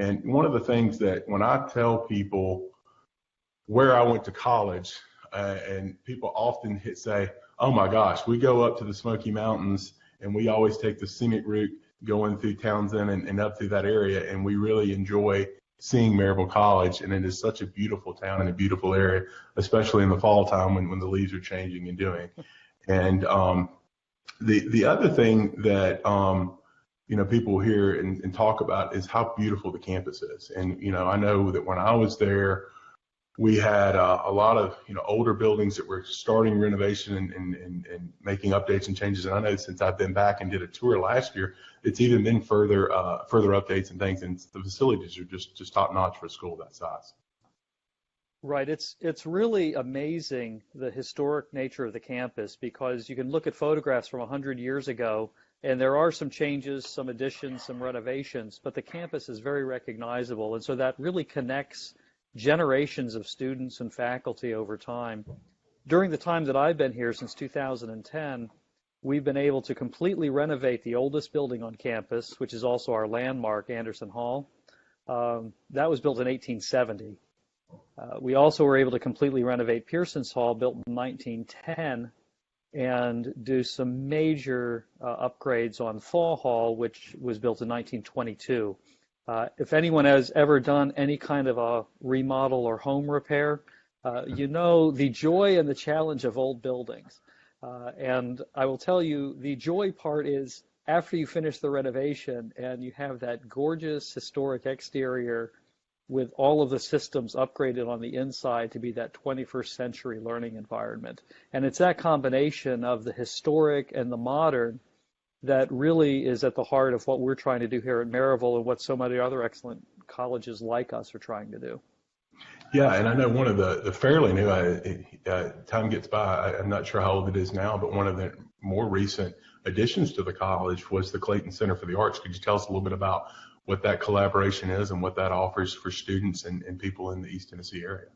And one of the things that when I tell people where I went to college, and people often say, oh my gosh, we go up to the Smoky Mountains and we always take the scenic route going through Townsend and up through that area, and we really enjoy seeing Maryville College, and it is such a beautiful town and a beautiful area, especially in the fall time when the leaves are changing and doing. And the other thing that people hear and talk about is how beautiful the campus is. And I know that when I was there, we had a lot of older buildings that were starting renovation and making updates and changes. And I know since I've been back and did a tour last year, it's even been further updates and things. And the facilities are just top notch for a school that size. Right. It's really amazing, the historic nature of the campus, because you can look at photographs from 100 years ago, and there are some changes, some additions, some renovations, but the campus is very recognizable. And so that really connects generations of students and faculty over time. During the time that I've been here, since 2010, we've been able to completely renovate the oldest building on campus, which is also our landmark, Anderson Hall. That was built in 1870. We also were able to completely renovate Pearson's Hall, built in 1910, and do some major upgrades on Fall Hall, which was built in 1922. If anyone has ever done any kind of a remodel or home repair, the joy and the challenge of old buildings. And I will tell you, the joy part is after you finish the renovation and you have that gorgeous historic exterior with all of the systems upgraded on the inside to be that 21st century learning environment. And it's that combination of the historic and the modern that really is at the heart of what we're trying to do here at Maryville and what so many other excellent colleges like us are trying to do. Yeah, and I know one of the fairly new, time gets by, I'm not sure how old it is now, but one of the more recent additions to the college was the Clayton Center for the Arts. Could you tell us a little bit about what that collaboration is and what that offers for students and people in the East Tennessee area?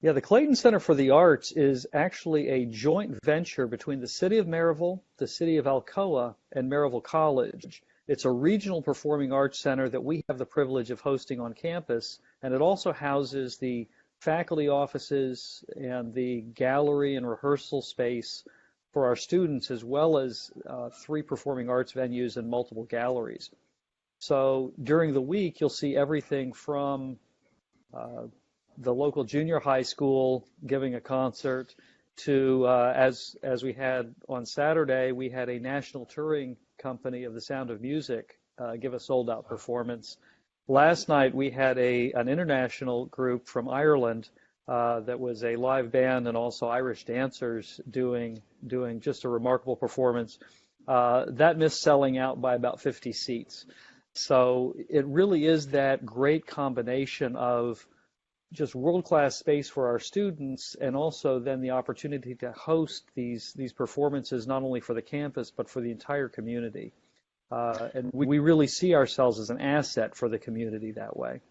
Yeah, the Clayton Center for the Arts is actually a joint venture between the City of Maryville, the City of Alcoa, and Maryville College. It's a regional performing arts center that we have the privilege of hosting on campus, and it also houses the faculty offices and the gallery and rehearsal space for our students, as well as 3 performing arts venues and multiple galleries. So during the week, you'll see everything from the local junior high school giving a concert to, as we had on Saturday, we had a national touring company of the Sound of Music give a sold-out performance. Last night we had an international group from Ireland that was a live band and also Irish dancers doing just a remarkable performance. That missed selling out by about 50 seats. So it really is that great combination of just world-class space for our students, and also then the opportunity to host these performances not only for the campus but for the entire community. And we really see ourselves as an asset for the community that way.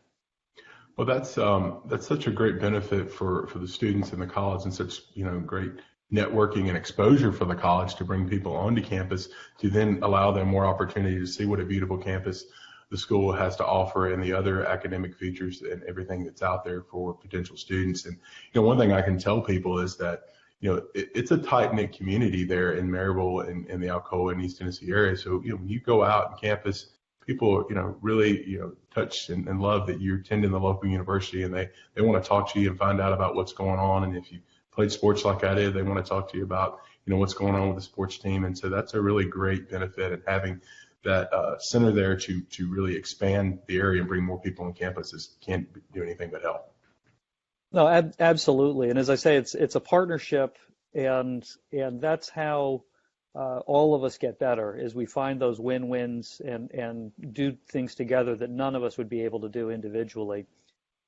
Well, that's such a great benefit for the students in the college, and such great networking and exposure for the college to bring people onto campus to then allow them more opportunity to see what a beautiful campus the school has to offer and the other academic features and everything that's out there for potential students. And one thing I can tell people is that it's a tight-knit community there in Maryville and in the Alcoa and East Tennessee area. So when you go out on campus, people really touch and love that you're attending the local university, and they want to talk to you and find out about what's going on. And if you played sports like I did, they want to talk to you about what's going on with the sports team. And so that's a really great benefit, and having that center there to really expand the area and bring more people on campuses can't do anything but help. No, absolutely. And as I say, it's a partnership, and that's how all of us get better, is we find those win-wins and do things together that none of us would be able to do individually.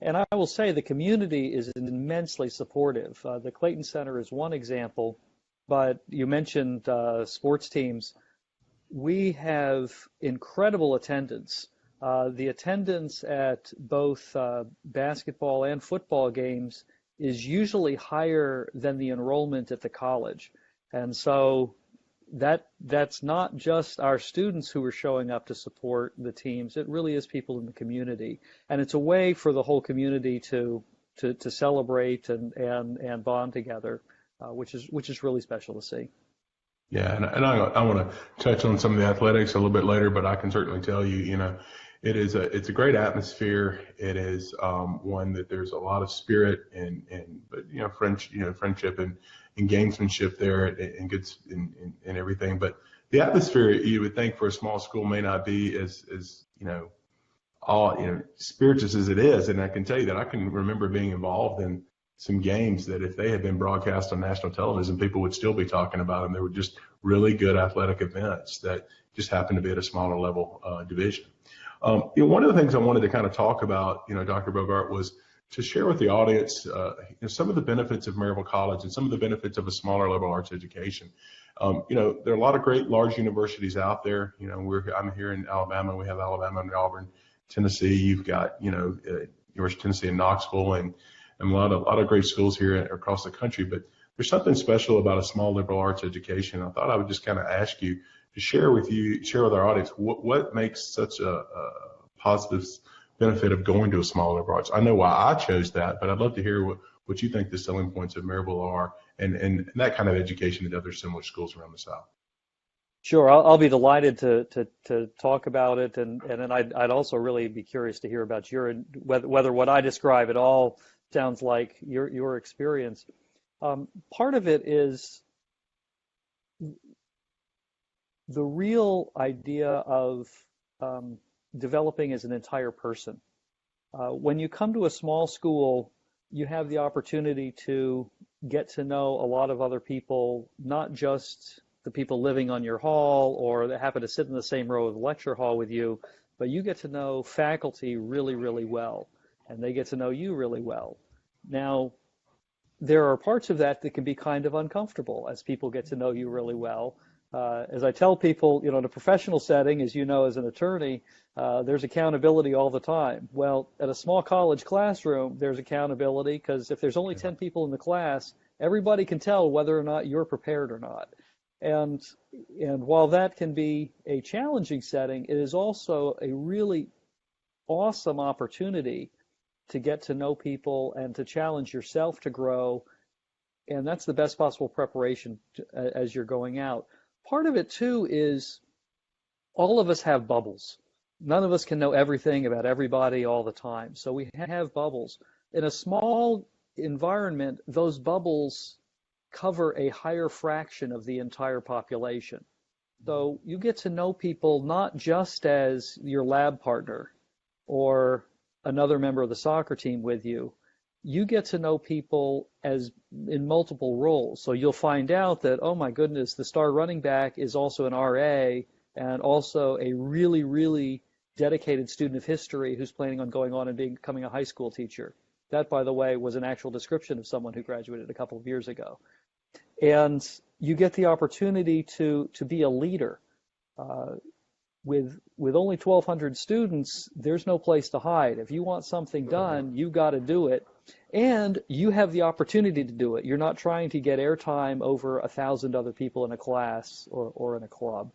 And I will say the community is immensely supportive. The Clayton Center is one example, but you mentioned sports teams. We have incredible attendance. The attendance at both basketball and football games is usually higher than the enrollment at the college. And so that's not just our students who are showing up to support the teams. It really is people in the community, and it's a way for the whole community to celebrate and bond together, which is really special to see. Yeah, and I want to touch on some of the athletics a little bit later, but I can certainly tell you, it's a great atmosphere. It is one that there's a lot of spirit and friendship and gamesmanship there and good and everything. But the atmosphere, you would think, for a small school may not be as spirituous as it is. And I can tell you that I can remember being involved in some games that if they had been broadcast on national television, people would still be talking about them. They were just really good athletic events that just happened to be at a smaller level division. One of the things I wanted to kind of talk about, Dr. Bogart, was to share with the audience some of the benefits of Maryville College and some of the benefits of a smaller level arts education. There are a lot of great large universities out there. I'm here in Alabama. We have Alabama and Auburn, Tennessee. You've got University of Tennessee in Knoxville and a lot of great schools here across the country. But there's something special about a small liberal arts education. I thought I would just kind of ask you to share with our audience what makes such a positive benefit of going to a small liberal arts. I know why I chose that, but I'd love to hear what you think the selling points of Maryville are and that kind of education at other similar schools around the South. Sure, I'll be delighted to talk about it, and then I'd also really be curious to hear about whether what I describe at all sounds like your experience. Part of it is the real idea of developing as an entire person. When you come to a small school, you have the opportunity to get to know a lot of other people, not just the people living on your hall or that happen to sit in the same row of the lecture hall with you, but you get to know faculty really, really well, and they get to know you really well. Now, there are parts of that can be kind of uncomfortable as people get to know you really well. As I tell people, in a professional setting, as you know, as an attorney, there's accountability all the time. Well, at a small college classroom, there's accountability because if there's only 10 people in the class, everybody can tell whether or not you're prepared or not. And while that can be a challenging setting, it is also a really awesome opportunity to get to know people and to challenge yourself to grow. And that's the best possible preparation as you're going out. Part of it, too, is all of us have bubbles. None of us can know everything about everybody all the time. So we have bubbles. In a small environment, those bubbles cover a higher fraction of the entire population. So you get to know people not just as your lab partner or another member of the soccer team with you. You get to know people as in multiple roles. So you'll find out that, oh my goodness, the star running back is also an RA and also a really, really dedicated student of history who's planning on going on and becoming a high school teacher. That, by the way, was an actual description of someone who graduated a couple of years ago. And you get the opportunity to be a leader. With only 1,200 students, there's no place to hide. If you want something done, you got to do it. And you have the opportunity to do it. You're not trying to get airtime over 1,000 other people in a class or in a club.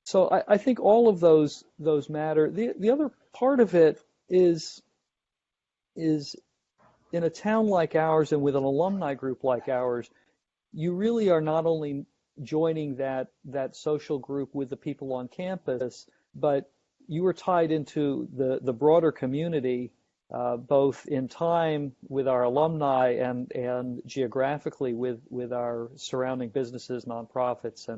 So I think all of those matter. The other part of it is in a town like ours and with an alumni group like ours, you really are not only joining that social group with the people on campus, but you are tied into the broader community, both in time with our alumni and geographically with our surrounding businesses, nonprofits,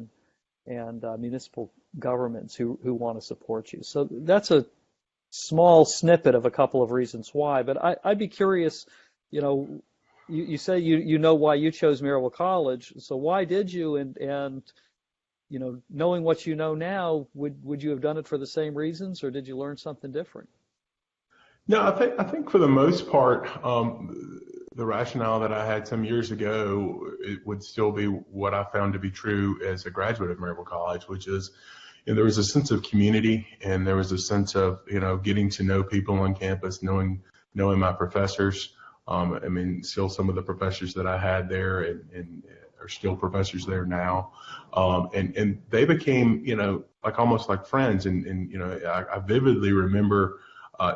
and municipal governments who want to support you. So that's a small snippet of a couple of reasons why. But I'd be curious, you say you know why you chose Maryville College. So why did you? And knowing what you know now, would you have done it for the same reasons, or did you learn something different? No, I think for the most part, the rationale that I had some years ago, it would still be what I found to be true as a graduate of Maryville College, which is there was a sense of community and there was a sense of getting to know people on campus, knowing my professors. Still some of the professors that I had there and are still professors there now. And they became, like almost like friends. And I vividly remember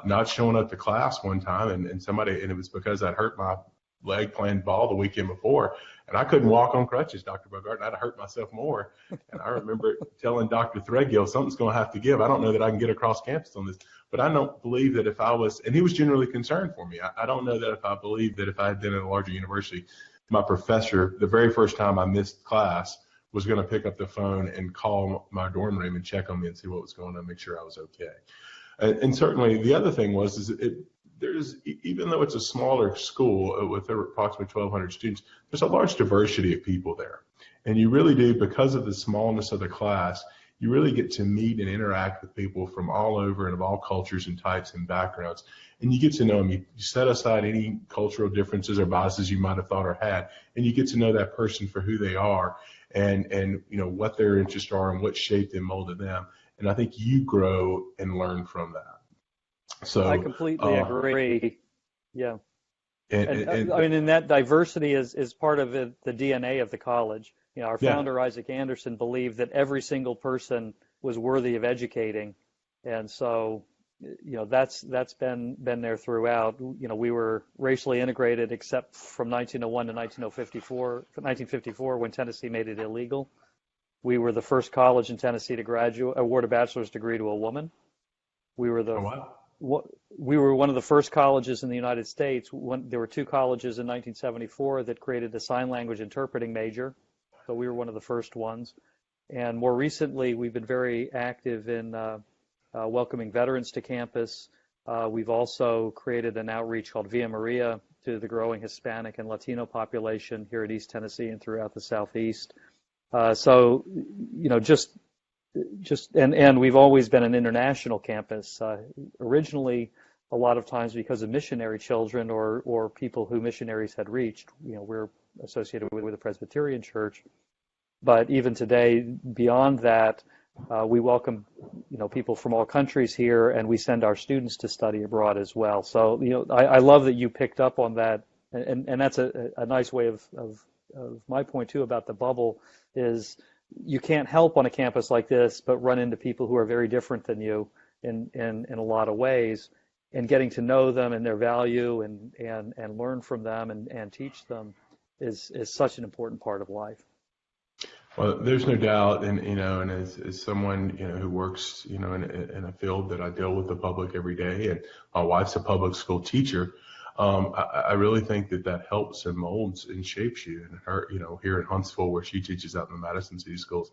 not showing up to class one time and it was because I'd hurt my leg playing ball the weekend before, and I couldn't walk on crutches, Dr. Bogart, and I'd hurt myself more. And I remember telling Dr. Threadgill, something's going to have to give. I don't know that I can get across campus on this, but I don't believe that if I was, and he was generally concerned for me. I don't know that if I believed that if I had been at a larger university, my professor, the very first time I missed class, was going to pick up the phone and call my dorm room and check on me and see what was going on, make sure I was okay. And certainly the other thing there's, even though it's a smaller school with approximately 1,200 students, there's a large diversity of people there. And you really do, because of the smallness of the class, you really get to meet and interact with people from all over and of all cultures and types and backgrounds. And you get to know them. You set aside any cultural differences or biases you might have thought or had, and you get to know that person for who they are and what their interests are and what shaped and molded them. And I think you grow and learn from that. So I completely agree. Yeah. And I mean, and that diversity is part of the DNA of the college. Our founder, Isaac Anderson, believed that every single person was worthy of educating. And so, that's been there throughout. We were racially integrated except from 1901 to 1954 when Tennessee made it illegal. We were the first college in Tennessee to award a bachelor's degree to a woman. We were we were one of the first colleges in the United States. There were two colleges in 1974 that created a sign language interpreting major. So we were one of the first ones. And more recently, we've been very active in welcoming veterans to campus. We've also created an outreach called Via Maria to the growing Hispanic and Latino population here at East Tennessee and throughout the Southeast. And we've always been an international campus. Originally, a lot of times because of missionary children or people who missionaries had reached. We're associated with the Presbyterian Church. But even today, beyond that, we welcome people from all countries here, and we send our students to study abroad as well. So I love that you picked up on that, and that's a nice way of my point too about the bubble is. You can't help on a campus like this but run into people who are very different than you in a lot of ways, and getting to know them and their value and learn from them and teach them is such an important part of life. Well, there's no doubt, and as someone who works in a field that I deal with the public every day, and my wife's a public school teacher, I really think that helps and molds and shapes you. And her, here in Huntsville, where she teaches out in the Madison City Schools,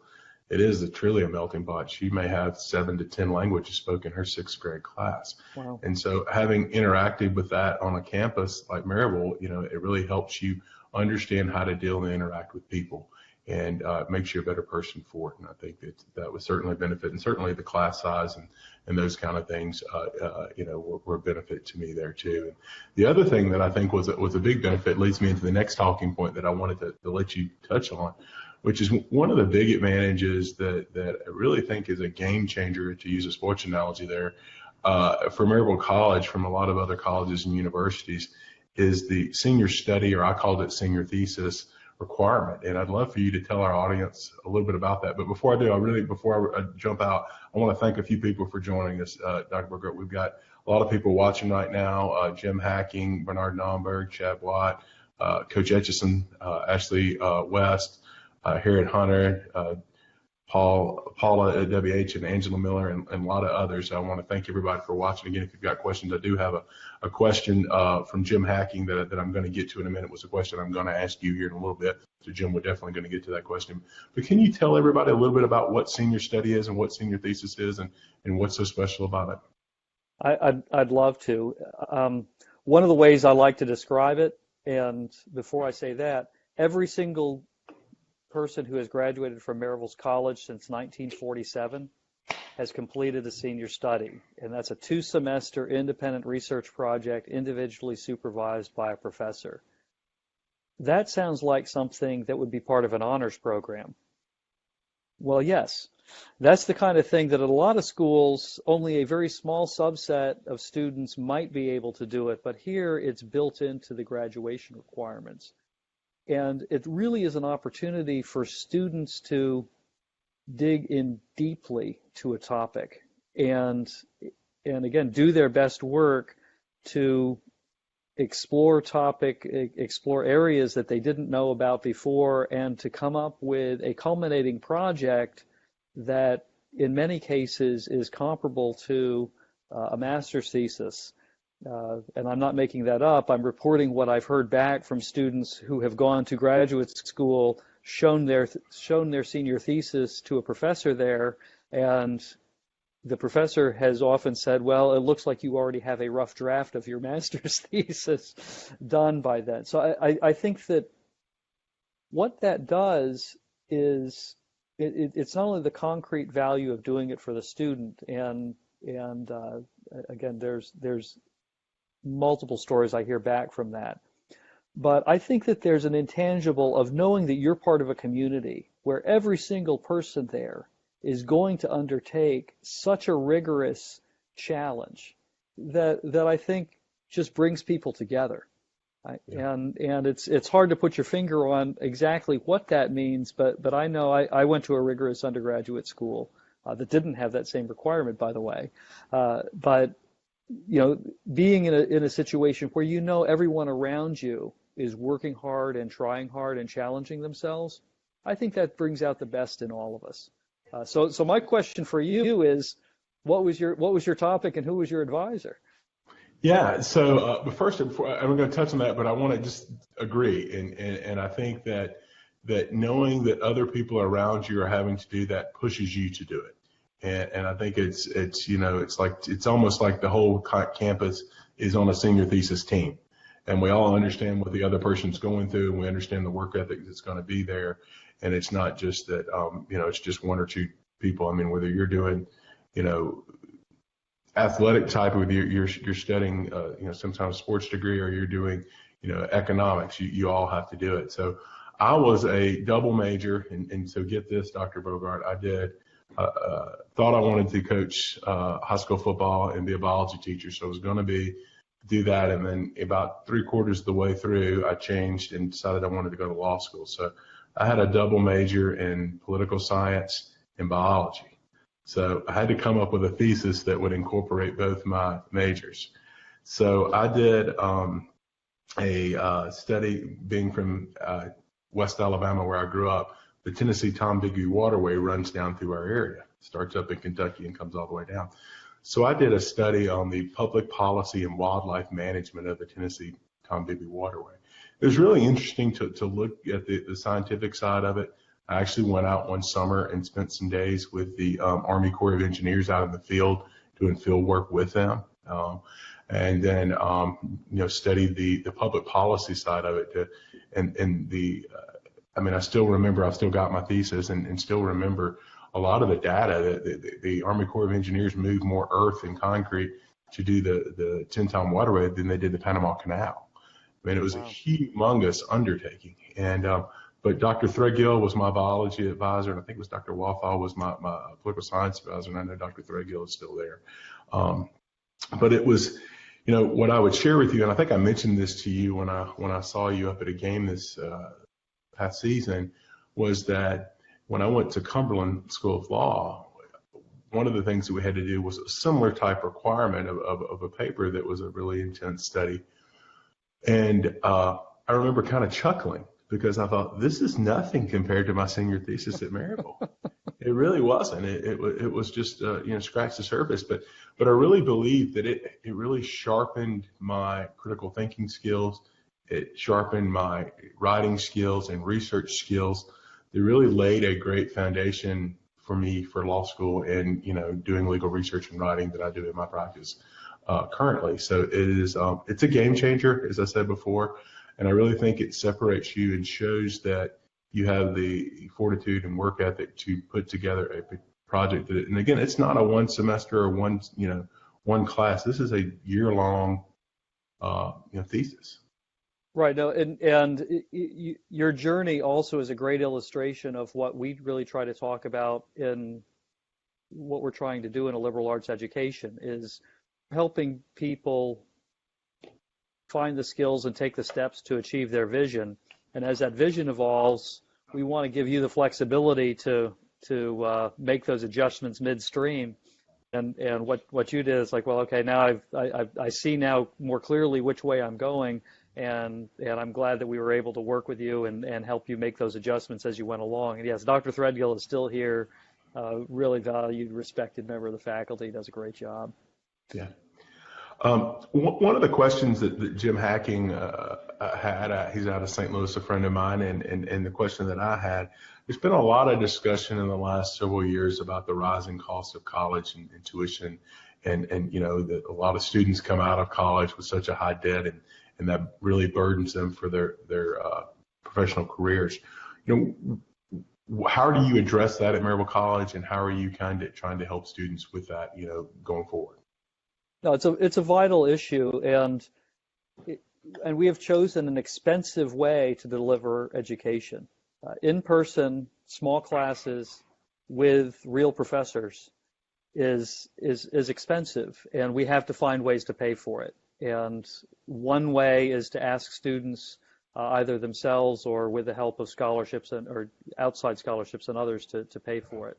it is truly a melting pot. She may have 7 to 10 languages spoken in her 6th grade class. Wow. And so having interacted with that on a campus like Maryville, it really helps you understand how to deal and interact with people, and makes you a better person for it. And I think that would certainly benefit, and certainly the class size and those kind of things, were a benefit to me there too. And the other thing that I think was a big benefit leads me into the next talking point that I wanted to let you touch on, which is one of the big advantages that I really think is a game changer, to use a sports analogy there, for Maryville College from a lot of other colleges and universities, is the senior study, or I called it senior thesis requirement. And I'd love for you to tell our audience a little bit about that. But before I do, before I jump out, I want to thank a few people for joining us, Dr. Bogart. We've got a lot of people watching right now, Jim Hacking, Bernard Naumberg, Chad Watt, Coach Etchison, Ashley West, Harriet Hunter, Paula at WH, and Angela Miller, and a lot of others. I want to thank everybody for watching. Again, if you've got questions, I do have a question from Jim Hacking that I'm going to get to in a minute. It was a question I'm going to ask you here in a little bit. So Jim, we're definitely going to get to that question. But can you tell everybody a little bit about what senior study is and what senior thesis is and what's so special about it? I'd love to. One of the ways I like to describe it, and before I say that, every single person who has graduated from Maryville College since 1947 has completed a senior study, and that's a 2-semester independent research project individually supervised by a professor. That sounds like something that would be part of an honors program. Well, yes, that's the kind of thing that at a lot of schools, only a very small subset of students might be able to do it, but here it's built into the graduation requirements. And it really is an opportunity for students to dig in deeply to a topic and again, do their best work to explore areas that they didn't know about before, and to come up with a culminating project that in many cases is comparable to a master's thesis. And I'm not making that up. I'm reporting what I've heard back from students who have gone to graduate school, shown their senior thesis to a professor there, and the professor has often said, well, it looks like you already have a rough draft of your master's thesis done by then. So I think that what that does is it's not only the concrete value of doing it for the student, and again, there's multiple stories I hear back from that. But I think that there's an intangible of knowing that you're part of a community where every single person there is going to undertake such a rigorous challenge that I think just brings people together. Yeah. And it's hard to put your finger on exactly what that means, but I know I went to a rigorous undergraduate school that didn't have that same requirement, by the way. But being in a situation where everyone around you is working hard and trying hard and challenging themselves, I think that brings out the best in all of us. So my question for you is, what was your topic and who was your advisor? Yeah. So, but first, I'm going to touch on that, but I want to just agree, and I think that knowing that other people around you are having to do that pushes you to do it. And I think it's almost like the whole campus is on a senior thesis team, and we all understand what the other person's going through, and we understand the work ethic that's going to be there. And it's not just that, it's just one or two people. I mean, whether you're doing, athletic type, whether you're studying, sometimes sports degree, or you're doing, economics, you all have to do it. So I was a double major. And so get this, Dr. Bogart, I did, thought I wanted to coach high school football and be a biology teacher. So I was going to do that. And then about 3/4 of the way through, I changed and decided I wanted to go to law school. So I had a double major in political science and biology. So I had to come up with a thesis that would incorporate both my majors. So I did a study, being from West Alabama, where I grew up. The Tennessee Tom Bogart waterway runs down through our area, starts up in Kentucky and comes all the way down. So I did a study on the public policy and wildlife management of the Tennessee Tom Bogart waterway. It was really interesting to look at the scientific side of it. I actually went out one summer and spent some days with the Army Corps of Engineers out in the field doing field work with them. And then, studied the public policy side of it. I still remember, I've still got my thesis and still remember a lot of the data that the Army Corps of Engineers moved more earth and concrete to do the 10-Tom waterway than they did the Panama Canal. I mean, it was a humongous undertaking. And, but Dr. Threadgill was my biology advisor, and I think it was Dr. Wafall was my political science advisor, and I know Dr. Threadgill is still there. But it was, what I would share with you, and I think I mentioned this to you when I saw you up at a game this past season, was that when I went to Cumberland School of Law, one of the things that we had to do was a similar type requirement of a paper that was a really intense study. And I remember kind of chuckling because I thought, this is nothing compared to my senior thesis at Maryville. It really wasn't. It was just, scratch the surface. But I really believe that it really sharpened my critical thinking skills. It sharpened my writing skills and research skills. It really laid a great foundation for me for law school and, doing legal research and writing that I do in my practice currently. So it's a game changer, as I said before. And I really think it separates you and shows that you have the fortitude and work ethic to put together a project. And again, it's not a one semester or one class. This is a year-long, thesis. Right. No, and your journey also is a great illustration of what we really try to talk about in what we're trying to do in a liberal arts education, is helping people find the skills and take the steps to achieve their vision. And as that vision evolves, we want to give you the flexibility to make those adjustments midstream. And what you did is like, well, okay, now I see now more clearly which way I'm going, and I'm glad that we were able to work with you and help you make those adjustments as you went along. And yes, Dr. Threadgill is still here, really valued, respected member of the faculty, does a great job. Yeah. One of the questions that Jim Hacking had, he's out of St. Louis, a friend of mine, and the question that I had, there's been a lot of discussion in the last several years about the rising cost of college and tuition, and that a lot of students come out of college with such a high debt, and that really burdens them for their professional careers. How do you address that at Maryville College, and how are you kind of trying to help students with that, going forward? No, it's a vital issue, and we have chosen an expensive way to deliver education. In-person, small classes with real professors is expensive, and we have to find ways to pay for it. And one way is to ask students, either themselves or with the help of scholarships or outside scholarships and others, to pay for it.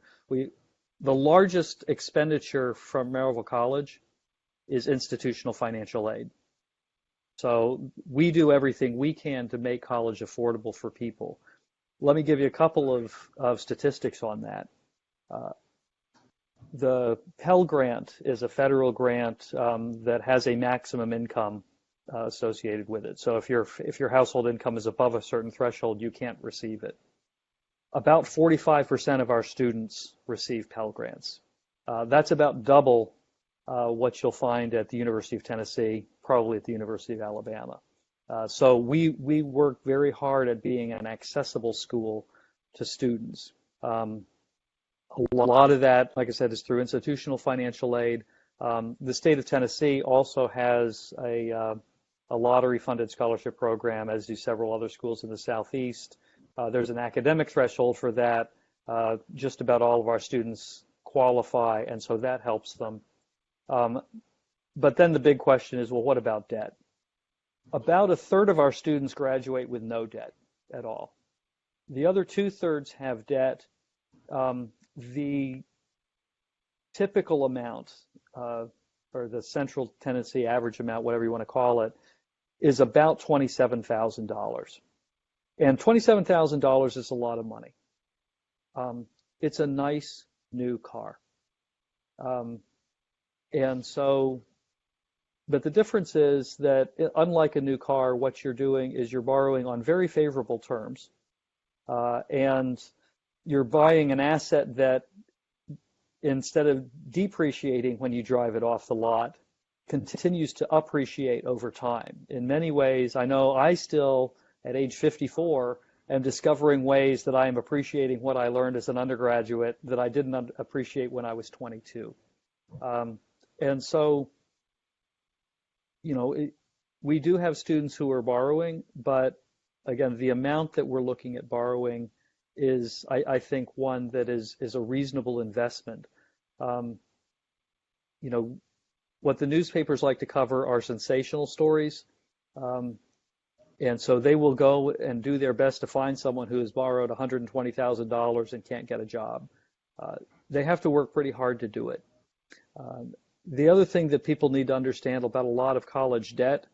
The largest expenditure from Maryville College is institutional financial aid. So we do everything we can to make college affordable for people. Let me give you a couple of statistics on that. The Pell Grant is a federal grant that has a maximum income associated with it. So if your household income is above a certain threshold, you can't receive it. About 45% of our students receive Pell Grants. That's about double what you'll find at the University of Tennessee, probably at the University of Alabama. So we work very hard at being an accessible school to students. A lot of that, like I said, is through institutional financial aid. The state of Tennessee also has a lottery-funded scholarship program, as do several other schools in the Southeast. There's an academic threshold for that. Just about all of our students qualify, and so that helps them. But then the big question is, well, what about debt? About a third of our students graduate with no debt at all. The other 2/3 have debt. The typical amount, or the Central Tennessee average amount, whatever you want to call it, is about $27,000. And $27,000 is a lot of money. It's a nice new car. And so, but the difference is that unlike a new car, what you're doing is you're borrowing on very favorable terms, and you're buying an asset that, instead of depreciating when you drive it off the lot, continues to appreciate over time. In many ways, I know I still, at age 54, am discovering ways that I am appreciating what I learned as an undergraduate that I didn't appreciate when I was 22. And so, we do have students who are borrowing, but again, the amount that we're looking at borrowing is, I think, one that is a reasonable investment. What the newspapers like to cover are sensational stories. And so they will go and do their best to find someone who has borrowed $120,000 and can't get a job. They have to work pretty hard to do it. The other thing that people need to understand about a lot of college debt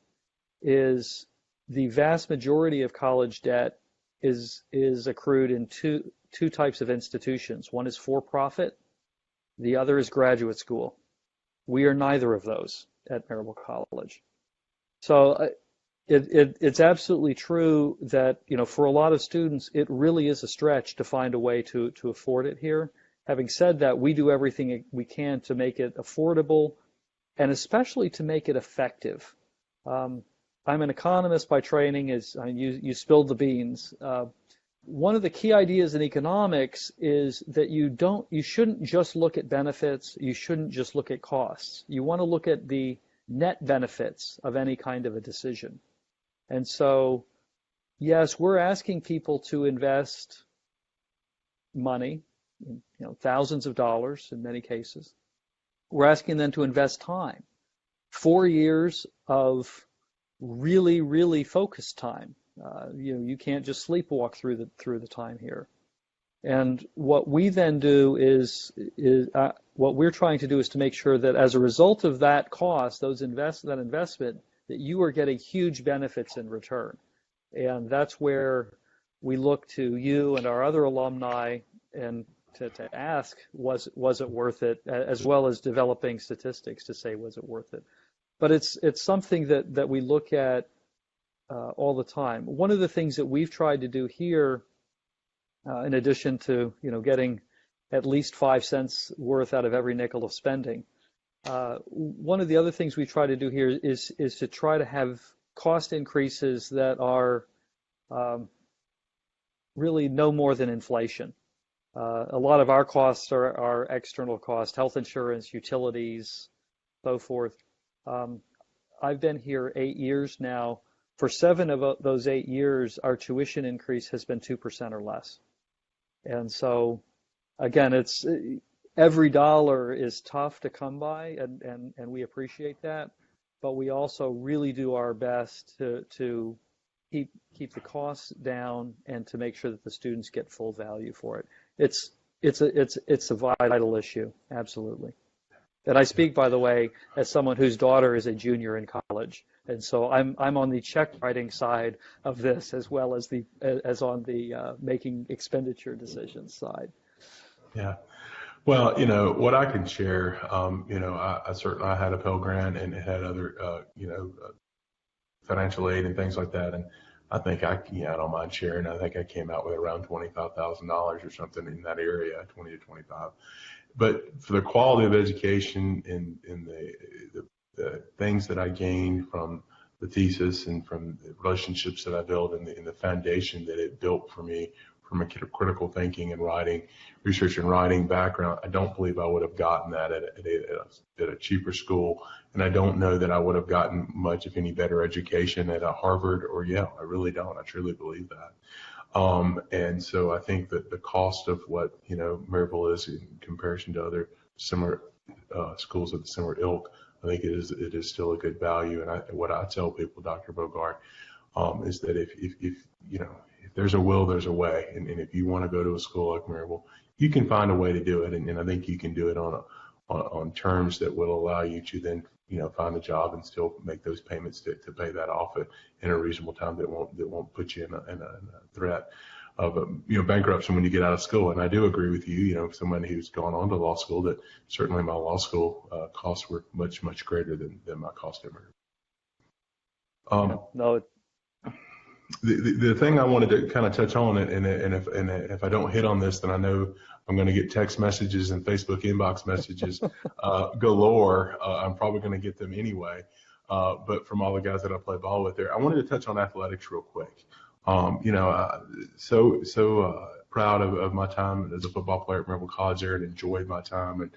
is the vast majority of college debt is accrued in two types of institutions. One is for-profit, the other is graduate school. We are neither of those at Maryville College. So it's absolutely true that, for a lot of students, it really is a stretch to find a way to afford it here. Having said that, we do everything we can to make it affordable, and especially to make it effective. I'm an economist by training. You spilled the beans. One of the key ideas in economics is that you shouldn't just look at benefits. You shouldn't just look at costs. You want to look at the net benefits of any kind of a decision. And so, yes, we're asking people to invest money, thousands of dollars in many cases. We're asking them to invest time, 4 years of really, really focused time. You can't just sleepwalk through the time here. And what we then do is what we're trying to do is to make sure that as a result of that cost, that investment, that you are getting huge benefits in return. And that's where we look to you and our other alumni and to ask, was it worth it, as well as developing statistics to say, was it worth it? But it's something that we look at all the time. One of the things that we've tried to do here, in addition to getting at least 5 cents worth out of every nickel of spending, one of the other things we try to do here is to try to have cost increases that are really no more than inflation. A lot of our costs are external costs, health insurance, utilities, so forth. I've been here 8 years now. For 7 of those 8 years, our tuition increase has been 2% or less. And so, again, it's every dollar is tough to come by, and we appreciate that. But we also really do our best to keep the costs down and to make sure that the students get full value for it. It's a vital issue, absolutely. And I speak, by the way, as someone whose daughter is a junior in college, and so I'm on the check writing side of this as well as on the making expenditure decisions side. Yeah. Well, what I can share, I certainly had a Pell Grant and it had other, financial aid and things like that. And I think I don't mind sharing. I think I came out with around $25,000 or something in that area, 20 to 25. But for the quality of education and the things that I gained from the thesis and from the relationships that I built and the foundation that it built for me from a critical thinking and writing, research and writing background, I don't believe I would have gotten that at a cheaper school. And I don't know that I would have gotten much, if any, better education at a Harvard or Yale. I really don't. I truly believe that. And so I think that the cost of what, Maryville is in comparison to other similar schools of the similar ilk, I think it is still a good value. And what I tell people, Dr. Bogart, is that if there's a will, there's a way. And if you want to go to a school like Maryville, you can find a way to do it. And I think you can do it on terms that will allow you to then, find a job and still make those payments to pay that off in a reasonable time that won't put you in a threat of bankruptcy when you get out of school. And I do agree with you, somebody who's gone on to law school, that certainly my law school costs were much, much greater than my cost ever. No. The thing I wanted to kind of touch on, and if I don't hit on this, then I know I'm going to get text messages and Facebook inbox messages galore. I'm probably going to get them anyway. But from all the guys that I play ball with there, I wanted to touch on athletics real quick. So proud of my time as a football player at Maryville College there, and enjoyed my time. And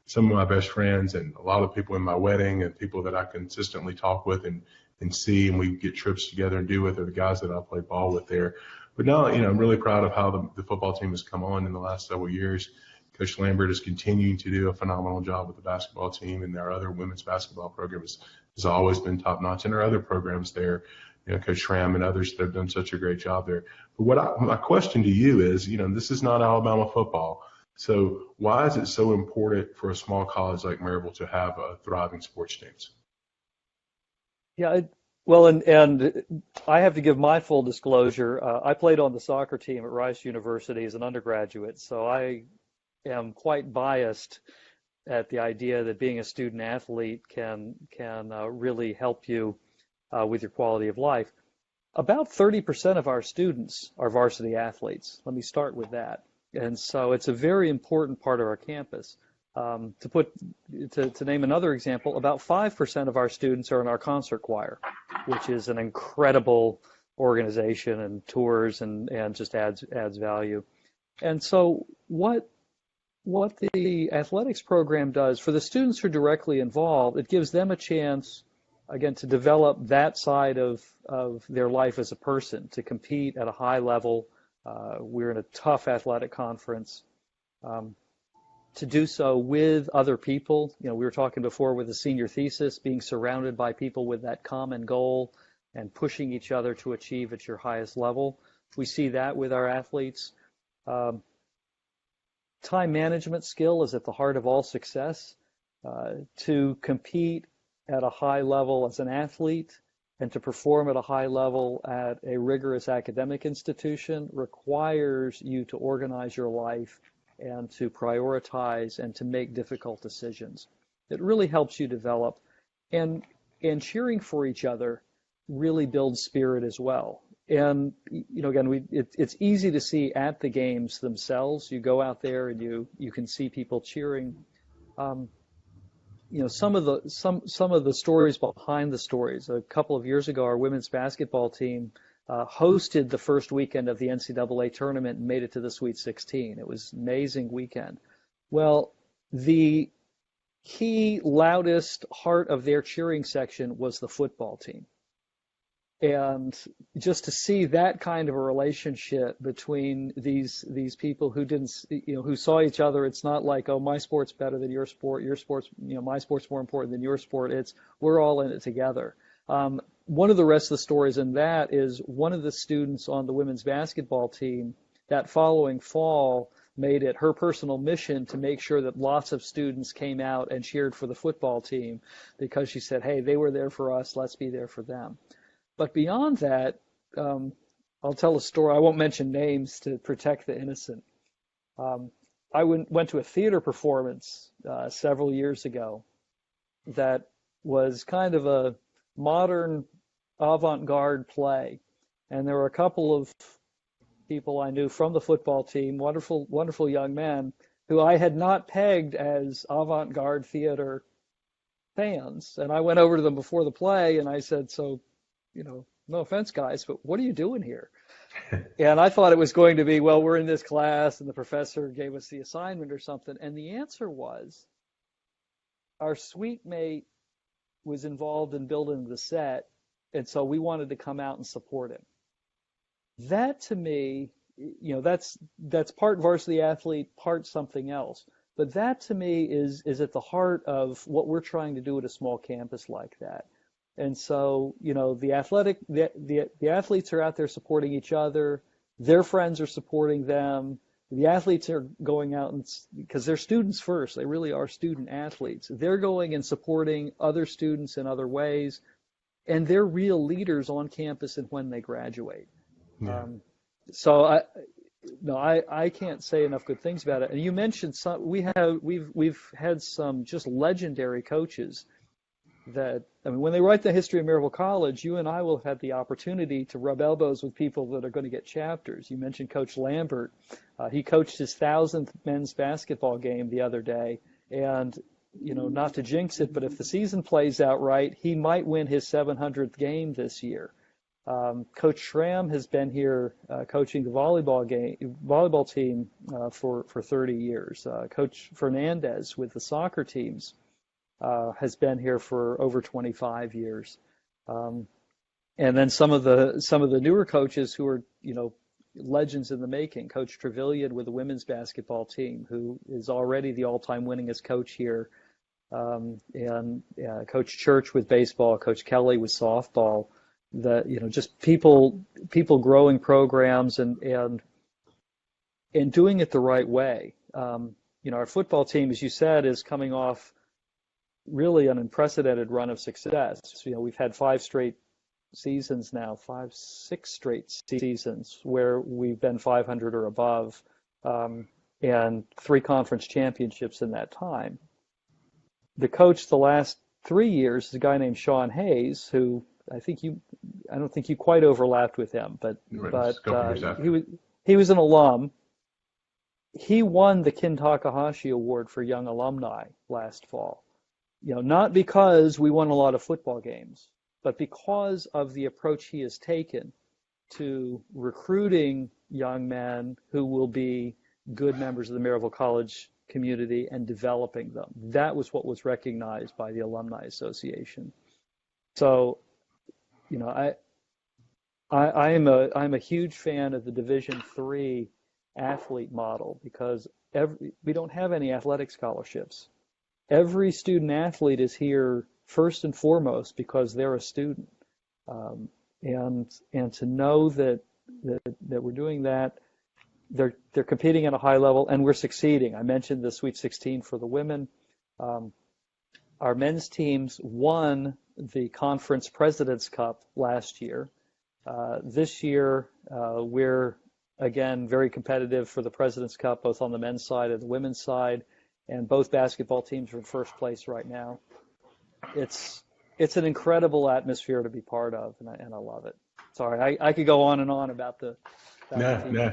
some of my best friends and a lot of people in my wedding and people that I consistently talk with and see, and we get trips together and do with, are the guys that I play ball with there. But now, I'm really proud of how the football team has come on in the last several years. Coach Lambert is continuing to do a phenomenal job with the basketball team, and our other women's basketball program has always been top notch. And our other programs there, Coach Schramm and others, they've done such a great job there. But my question to you is, this is not Alabama football. So why is it so important for a small college like Maryville to have a thriving sports teams? Yeah, well, and I have to give my full disclosure. I played on the soccer team at Rice University as an undergraduate, so I am quite biased at the idea that being a student athlete can really help you with your quality of life. About 30% of our students are varsity athletes. Let me start with that. And so it's a very important part of our campus. To name another example, about 5% of our students are in our concert choir, which is an incredible organization and tours and just adds value. And so what the athletics program does for the students who are directly involved, it gives them a chance, again, to develop that side of their life as a person, to compete at a high level. We're in a tough athletic conference. To do so with other people. We were talking before with the senior thesis, being surrounded by people with that common goal. and pushing each other to achieve at your highest level. We see that with our athletes. Time management skill is at the heart of all success. To compete at a high level as an athlete and to perform at a high level at a rigorous academic institution requires you to organize your life and to prioritize and to make difficult decisions. It really helps you develop. And cheering for each other really builds spirit as well. And, again, it's easy to see at the games themselves. You go out there and you can see people cheering. Some of the stories behind the stories. A couple of years ago, our women's basketball team hosted the first weekend of the NCAA tournament and made it to the Sweet 16. It was an amazing weekend. Well, the key, loudest heart of their cheering section was the football team. And just to see that kind of a relationship between these people who who saw each other, it's not like, oh, my sport's better than your sport's, my sport's more important than your sport. It's we're all in it together. One of the rest of the stories in that is one of the students on the women's basketball team that following fall made it her personal mission to make sure that lots of students came out and cheered for the football team because she said, hey, they were there for us, let's be there for them. But beyond that, I'll tell a story. I won't mention names to protect the innocent. I went to a theater performance several years ago that was kind of a modern avant-garde play. And there were a couple of people I knew from the football team, wonderful, wonderful young men, who I had not pegged as avant-garde theater fans. And I went over to them before the play and I said, so, no offense, guys, but what are you doing here? And I thought it was going to be, well, we're in this class and the professor gave us the assignment or something. And the answer was our suite mate was involved in building the set. And so we wanted to come out and support him. That to me, that's part varsity athlete, part something else. But that to me is at the heart of what we're trying to do at a small campus like that. And so, the athletes are out there supporting each other. Their friends are supporting them. The athletes are going out because they're students first. They really are student athletes. They're going and supporting other students in other ways. And they're real leaders on campus and when they graduate. Yeah. I can't say enough good things about it. And you mentioned we've had some just legendary coaches when they write the history of Maryville College, you and I will have had the opportunity to rub elbows with people that are going to get chapters. You mentioned Coach Lambert. He coached his 1,000th men's basketball game the other day. And, not to jinx it, but if the season plays out right, he might win his 700th game this year. Coach Schramm has been here coaching the volleyball team for 30 years. Coach Fernandez with the soccer teams has been here for over 25 years. And then some of the newer coaches who are, legends in the making. Coach Trevelyan with the women's basketball team, who is already the all-time winningest coach here. And Coach Church with baseball, Coach Kelly with softball. Just people growing programs and doing it the right way. Our football team, as you said, is coming off really an unprecedented run of success. We've had 6 straight seasons where we've been 500 or above, and 3 conference championships in that time. The coach the last 3 years is a guy named Sean Hayes, who I don't think you quite overlapped with him, but he was an alum. He won the Kin Takahashi Award for Young Alumni last fall. Not because we won a lot of football games, but because of the approach he has taken to recruiting young men who will be good members of the Maryville College community and developing them. That was what was recognized by the Alumni Association. So, I'm a huge fan of the Division III athlete model because we don't have any athletic scholarships. Every student athlete is here first and foremost because they're a student. and to know that we're doing that. They're competing at a high level, and we're succeeding. I mentioned the Sweet 16 for the women. Our men's teams won the Conference President's Cup last year. This year, we're, again, very competitive for the President's Cup, both on the men's side and the women's side, and both basketball teams are in first place right now. It's an incredible atmosphere to be part of, and I love it. Sorry, I could go on and on about the No.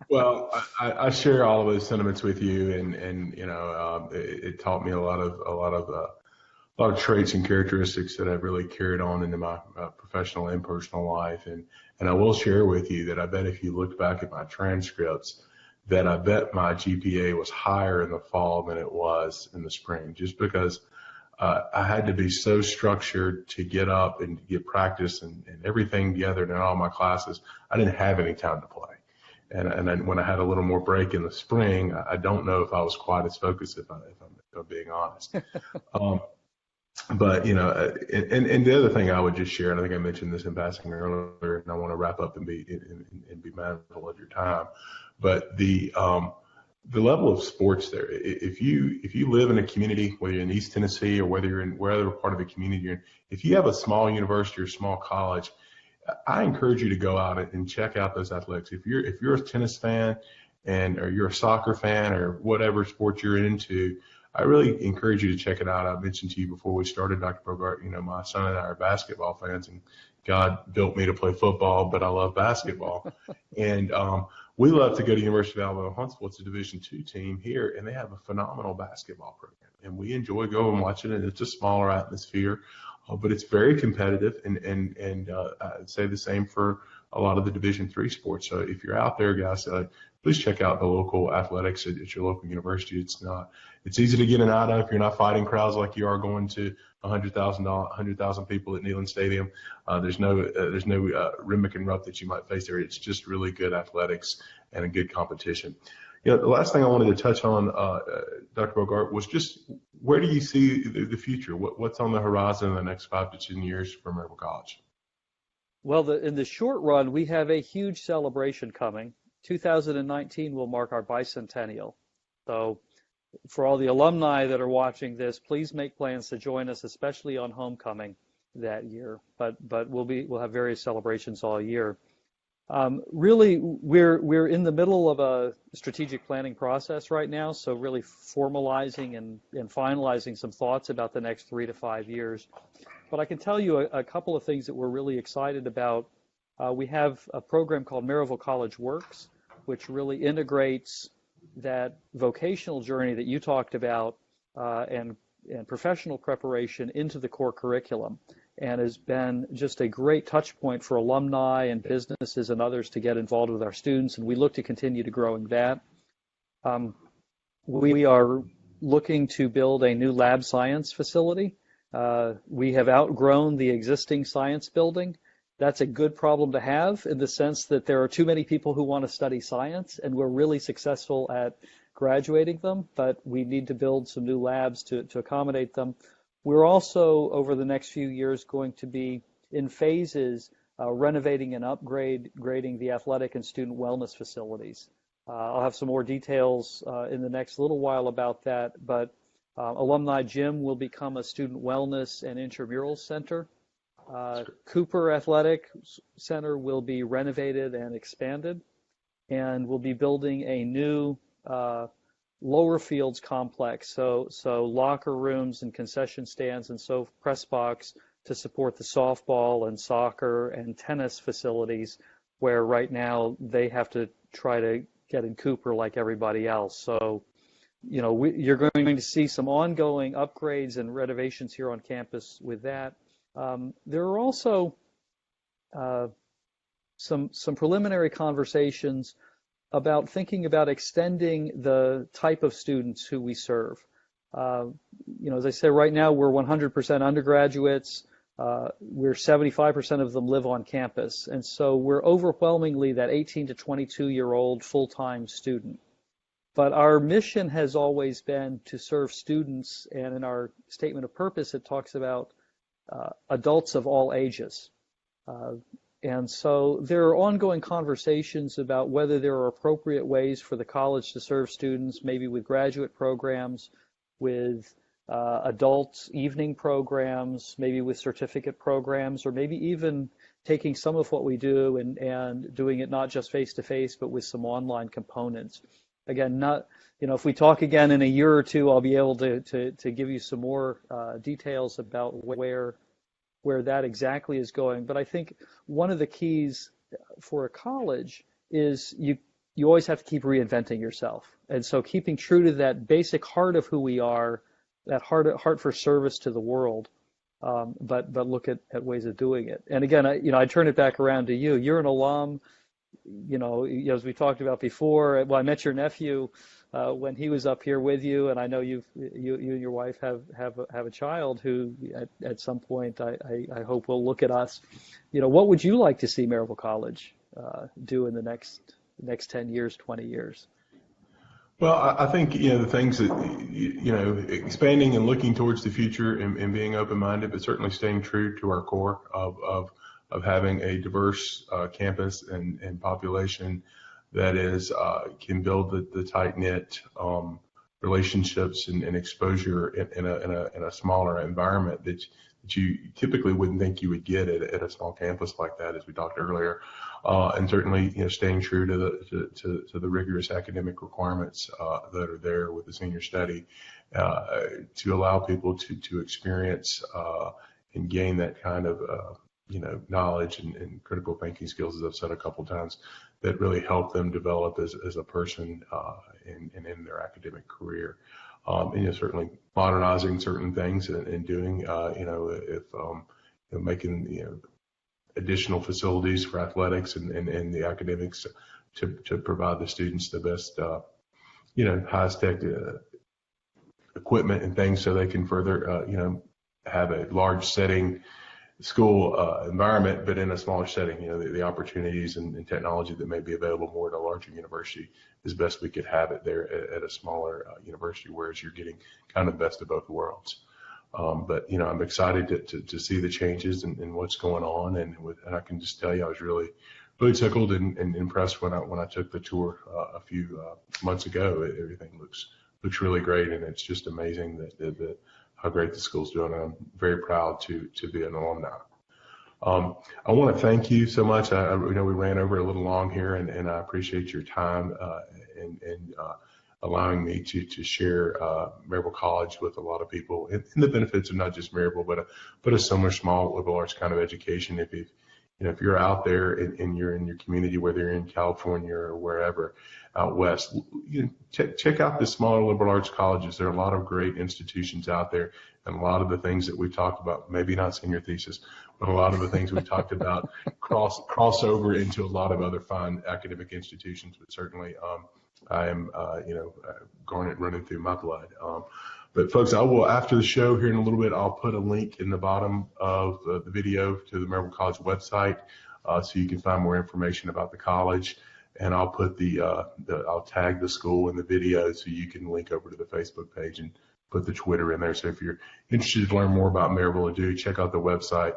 Well, I share all of those sentiments with you, and you know, it taught me a lot of traits and characteristics that I've really carried on into my professional and personal life. And I will share with you that I bet if you looked back at my transcripts, that I bet my GPA was higher in the fall than it was in the spring, just because I had to be so structured to get up and get practice and everything together in all my classes. I didn't have any time to play. And then when I had a little more break in the spring, I don't know if I was quite as focused, if I'm being honest. But, you know, and the other thing I would just share, and I think I mentioned this in passing earlier, and I want to wrap up and be mindful of your time, but the level of sports there, if you live in a community, whether you're in East Tennessee or whether you're in wherever part of the community you're in, if you have a small university or small college, I encourage you to go out and check out those athletics. If you're a tennis fan or you're a soccer fan or whatever sport you're into, I really encourage you to check it out. I mentioned to you before we started, Dr. Bogart, you know, my son and I are basketball fans, and God built me to play football, but I love basketball. And we love to go to University of Alabama Huntsville. It's a Division II team here, and they have a phenomenal basketball program. And we enjoy going and watching it. It's a smaller atmosphere, but it's very competitive. And I'd say the same for a lot of the Division III sports. So if you're out there, guys, please check out the local athletics at your local university. It's easy to get in and out of if you're not fighting crowds like you are going to 100,000 people at Neyland Stadium. There's no rhythmic and rough that you might face there. It's just really good athletics and a good competition. You know, the last thing I wanted to touch on, Dr. Bogart, was just where do you see the future? What's on the horizon in the next 5 to 10 years for Maryville College? Well, in the short run, we have a huge celebration coming. 2019 will mark our bicentennial. So for all the alumni that are watching this, please make plans to join us, especially on homecoming that year. But we'll have various celebrations all year. Really, we're in the middle of a strategic planning process right now, so really formalizing and finalizing some thoughts about the next 3 to 5 years. But I can tell you a couple of things that we're really excited about. We have a program called Maryville College Works, which really integrates that vocational journey that you talked about and professional preparation into the core curriculum, and has been just a great touch point for alumni and businesses and others to get involved with our students, and we look to continue to growing that. We are looking to build a new lab science facility. We have outgrown the existing science building. That's a good problem to have in the sense that there are too many people who want to study science, and we're really successful at graduating them, but we need to build some new labs to accommodate them. We're also, over the next few years, going to be in phases renovating and upgrading the athletic and student wellness facilities. I'll have some more details in the next little while about that, but Alumni Gym will become a student wellness and intramural center. Cooper Athletic Center will be renovated and expanded, and we'll be building a new lower fields complex, so locker rooms and concession stands and so press box to support the softball and soccer and tennis facilities, where right now they have to try to get in Cooper like everybody else. So, you know, you're going to see some ongoing upgrades and renovations here on campus with that. There are also some preliminary conversations about thinking about extending the type of students who we serve. You know, as I say, right now we're 100% undergraduates. We're 75% of them live on campus, and so we're overwhelmingly that 18 to 22-year-old full-time student. But our mission has always been to serve students, and in our statement of purpose it talks about adults of all ages. And so there are ongoing conversations about whether there are appropriate ways for the college to serve students, maybe with graduate programs, with adult evening programs, maybe with certificate programs, or maybe even taking some of what we do and doing it not just face-to-face, but with some online components. Again, not, if we talk again in a year or two, I'll be able to give you some more details about where that exactly is going. But I think one of the keys for a college is you always have to keep reinventing yourself. And so keeping true to that basic heart of who we are, that heart for service to the world, but look at ways of doing it. And again, I turn it back around to you. You're an alum. As we talked about before, well, I met your nephew when he was up here with you, and I know you and your wife have a child who at some point I hope will look at us. What would you like to see Maryville College do in the next 10 years, 20 years? Well, I think, the things that, expanding and looking towards the future and being open-minded, but certainly staying true to our core of having a diverse campus and population that can build the tight-knit relationships and exposure in a smaller environment that you typically wouldn't think you would get at a small campus like that, as we talked earlier. And certainly, staying true to the rigorous academic requirements that are there with the senior study to allow people to experience and gain that kind of knowledge and critical thinking skills, as I've said a couple times, that really help them develop as a person and in their academic career. And certainly modernizing certain things and doing, making additional facilities for athletics and the academics to provide the students the best, highest tech equipment and things so they can further, have a large setting school environment, but in a smaller setting. The opportunities and technology that may be available more at a larger university is best we could have it there at a smaller university, whereas you're getting kind of the best of both worlds. But I'm excited to see the changes and what's going on, and I can just tell you I was really tickled and impressed when I took the tour a few months ago. Everything looks really great, and it's just amazing that how great the school's doing. I'm very proud to be an alumni. I want to thank you so much. I we ran over a little long here, and I appreciate your time and allowing me to share Maryville College with a lot of people and the benefits of not just Maryville, but a similar small liberal arts kind of education. If you're out there and you're in your community, whether you're in California or wherever out west, check out the smaller liberal arts colleges. There are a lot of great institutions out there, and a lot of the things that we've talked about, maybe not senior thesis, but a lot of the things we've talked about cross over into a lot of other fine academic institutions. But certainly, I am, Garnet running through my blood. But folks, I will, after the show here in a little bit, I'll put a link in the bottom of the video to the Maryville College website, so you can find more information about the college. And I'll put I'll tag the school in the video so you can link over to the Facebook page and put the Twitter in there. So if you're interested to learn more about Maryville, check out the website.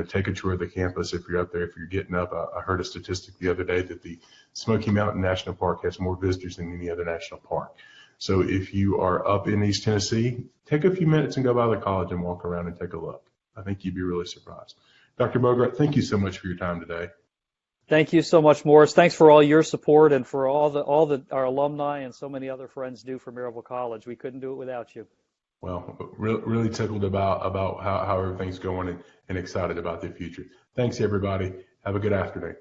Take a tour of the campus if you're up there. If you're getting up, I heard a statistic the other day that the Smoky Mountain National Park has more visitors than any other national park. So if you are up in East Tennessee, take a few minutes and go by the college and walk around and take a look. I think you'd be really surprised. Dr. Bogart, thank you so much for your time today. Thank you so much, Morris. Thanks for all your support and for all that our alumni and so many other friends do for Maryville College. We couldn't do it without you. Well, really tickled about how everything's going and excited about the future. Thanks, everybody. Have a good afternoon.